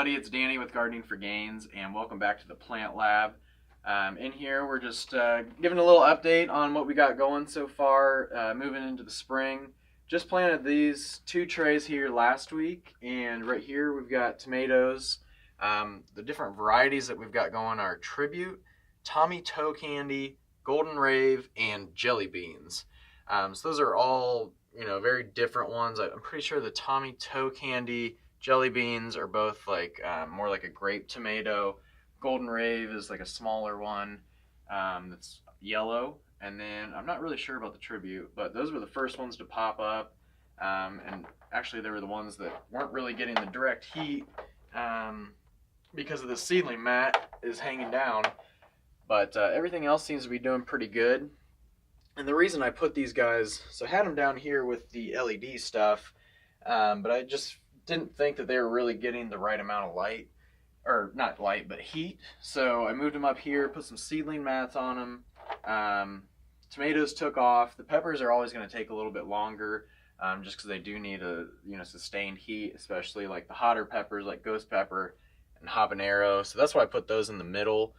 everybody, it's Danny with Gardening for Gains, and welcome back to the Plant Lab. In here, we're just giving a little update on what we got going so far, moving into the spring. Just planted these 2 trays here last week, and right here we've got tomatoes. The different varieties that we've got going are Tribute, Tommy Toe Candy, Golden Rave, and Jelly Beans. So those are all, very different ones. I'm pretty sure the Tommy Toe Candy Jelly Beans are both like more like a grape tomato. Golden Rave is like a smaller one that's yellow. And then I'm not really sure about the Tribute, but those were the first ones to pop up. And actually they were the ones that weren't really getting the direct heat because of the seedling mat is hanging down. But everything else seems to be doing pretty good. And the reason I put these guys, so I had them down here with the LED stuff, but I just didn't think that they were really getting the right amount of light, or not light, but heat. So I moved them up here, put some seedling mats on them. Tomatoes took off. The peppers are always going to take a little bit longer, just because they do need a sustained heat, especially like the hotter peppers like ghost pepper and habanero. So that's why I put those in the middle,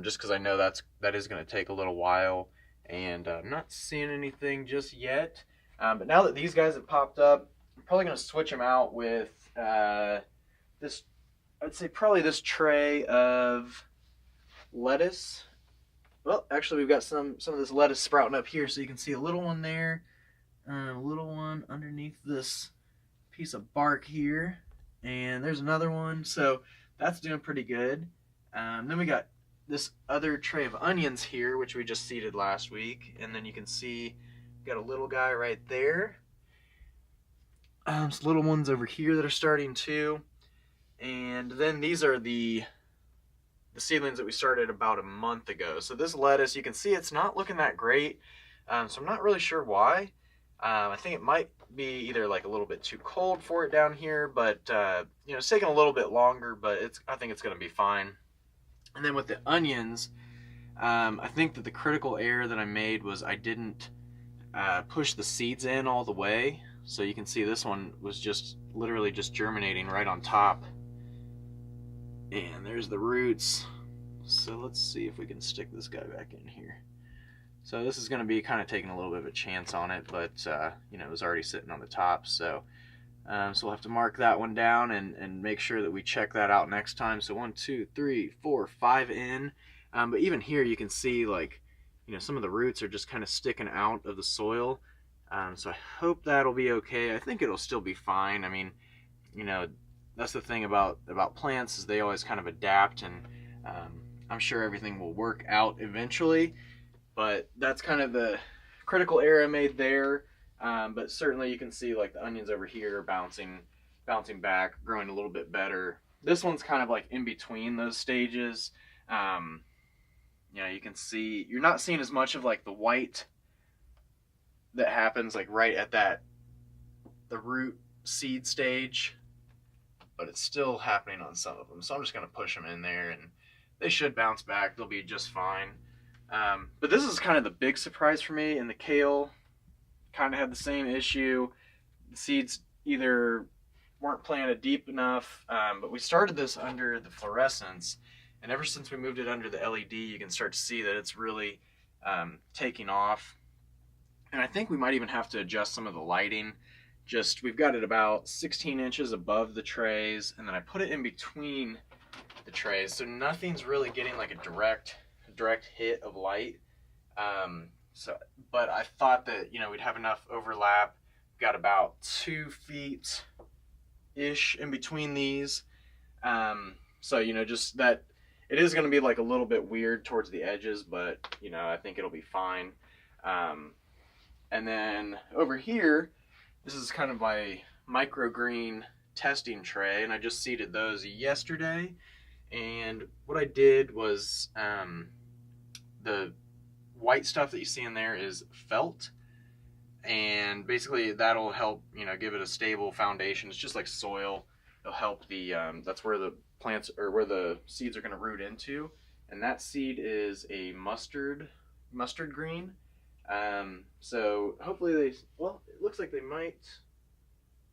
just because I know that is going to take a little while, and I'm not seeing anything just yet. But now that these guys have popped up, I'm probably going to switch them out with this, I'd say probably this tray of lettuce. Well, actually we've got some of this lettuce sprouting up here, so you can see a little one there, a little one underneath this piece of bark here, and there's another one, so that's doing pretty good. Then we got this other tray of onions here, which we just seeded last week, and then you can see we got a little guy right there. Some little ones over here that are starting too. And then these are the seedlings that we started about a month ago. So this lettuce, you can see it's not looking that great. So I'm not really sure why. I think it might be either like a little bit too cold for it down here, but it's taking a little bit longer, but I think it's going to be fine. And then with the onions, I think that the critical error that I made was I didn't push the seeds in all the way. So you can see this one was just literally just germinating right on top. And there's the roots. So let's see if we can stick this guy back in here. So this is going to be kind of taking a little bit of a chance on it, but it was already sitting on the top. So we'll have to mark that one down and make sure that we check that out next time. So 1, 2, 3, 4, 5 in. But even here you can see some of the roots are just kind of sticking out of the soil. So I hope that'll be okay. I think it'll still be fine. I mean, that's the thing about plants, is they always kind of adapt, and I'm sure everything will work out eventually. But that's kind of the critical error I made there. But certainly you can see like the onions over here bouncing back, growing a little bit better. This one's kind of like in between those stages. You can see you're not seeing as much of like the white that happens like right at the root seed stage, but it's still happening on some of them. So I'm just going to push them in there, and they should bounce back. They'll be just fine. But this is kind of the big surprise for me. And the kale kind of had the same issue. The seeds either weren't planted deep enough, but we started this under the fluorescence, and ever since we moved it under the LED, you can start to see that it's really taking off. And I think we might even have to adjust some of the lighting. We've got it about 16 inches above the trays, and then I put it in between the trays, so nothing's really getting like a direct hit of light. But I thought that we'd have enough overlap. Got about 2 feet ish in between these. So just that it is going to be like a little bit weird towards the edges, but I think it'll be fine. And then over here, this is kind of my microgreen testing tray, and I just seeded those yesterday. And what I did was the white stuff that you see in there is felt, and basically that'll help give it a stable foundation. It's just like soil. It'll help the that's where the plants, or where the seeds are going to root into. And that seed is a mustard green. So hopefully it looks like they might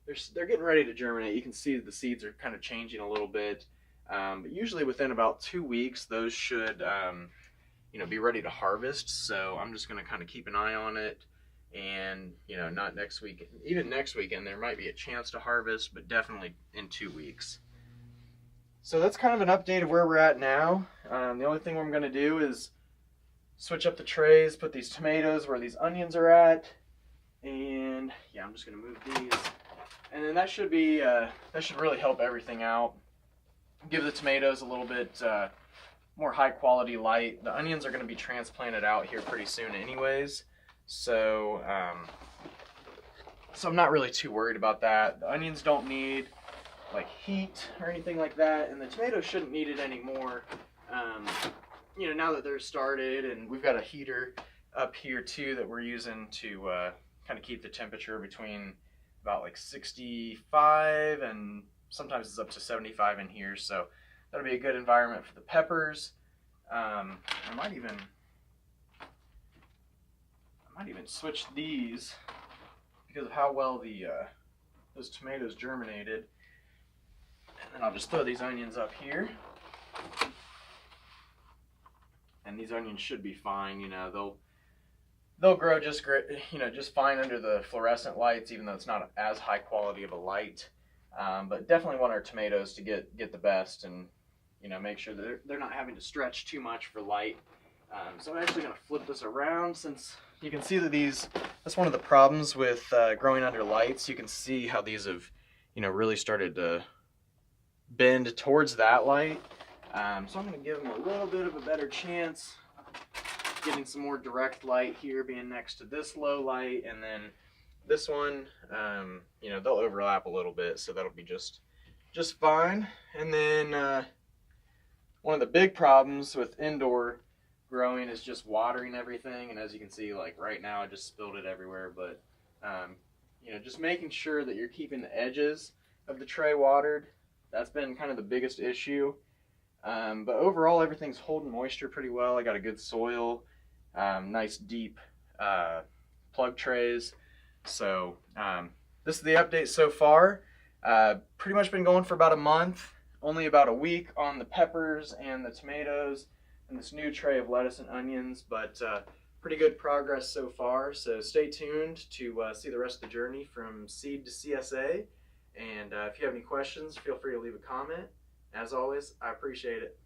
they're getting ready to germinate. You can see the seeds are kind of changing a little bit, but usually within about 2 weeks, those should be ready to harvest. So I'm just going to kind of keep an eye on it, and not next week, even next weekend there might be a chance to harvest, but definitely in 2 weeks. So that's kind of an update of where we're at now. The only thing I'm going to do is switch up the trays, put these tomatoes where these onions are at, and yeah, I'm just going to move these. And then that should really help everything out. Give the tomatoes a little bit more high quality light. The onions are going to be transplanted out here pretty soon anyways, so I'm not really too worried about that. The onions don't need like heat or anything like that, and the tomatoes shouldn't need it anymore. Now that they're started, and we've got a heater up here too that we're using to kind of keep the temperature between about like 65 and sometimes it's up to 75 in here, so that'll be a good environment for the peppers. I might even switch these because of how well those tomatoes germinated. And then I'll just throw these onions up here. And these onions should be fine, they'll grow just great, just fine under the fluorescent lights, even though it's not as high quality of a light. But definitely want our tomatoes to get the best, and make sure that they're not having to stretch too much for light. So I'm actually going to flip this around, since you can see that that's one of the problems with growing under lights. You can see how these have really started to bend towards that light. So I'm going to give them a little bit of a better chance getting some more direct light here, being next to this low light, and then this one, they'll overlap a little bit, so that'll be just fine. And then one of the big problems with indoor growing is just watering everything, and as you can see, like right now I just spilled it everywhere, but just making sure that you're keeping the edges of the tray watered. That's been kind of the biggest issue. But overall, everything's holding moisture pretty well. I got a good soil, nice deep plug trays. So this is the update so far. Pretty much been going for about a month, only about a week on the peppers and the tomatoes and this new tray of lettuce and onions, but pretty good progress so far. So stay tuned to see the rest of the journey from seed to CSA. And if you have any questions, feel free to leave a comment. As always, I appreciate it.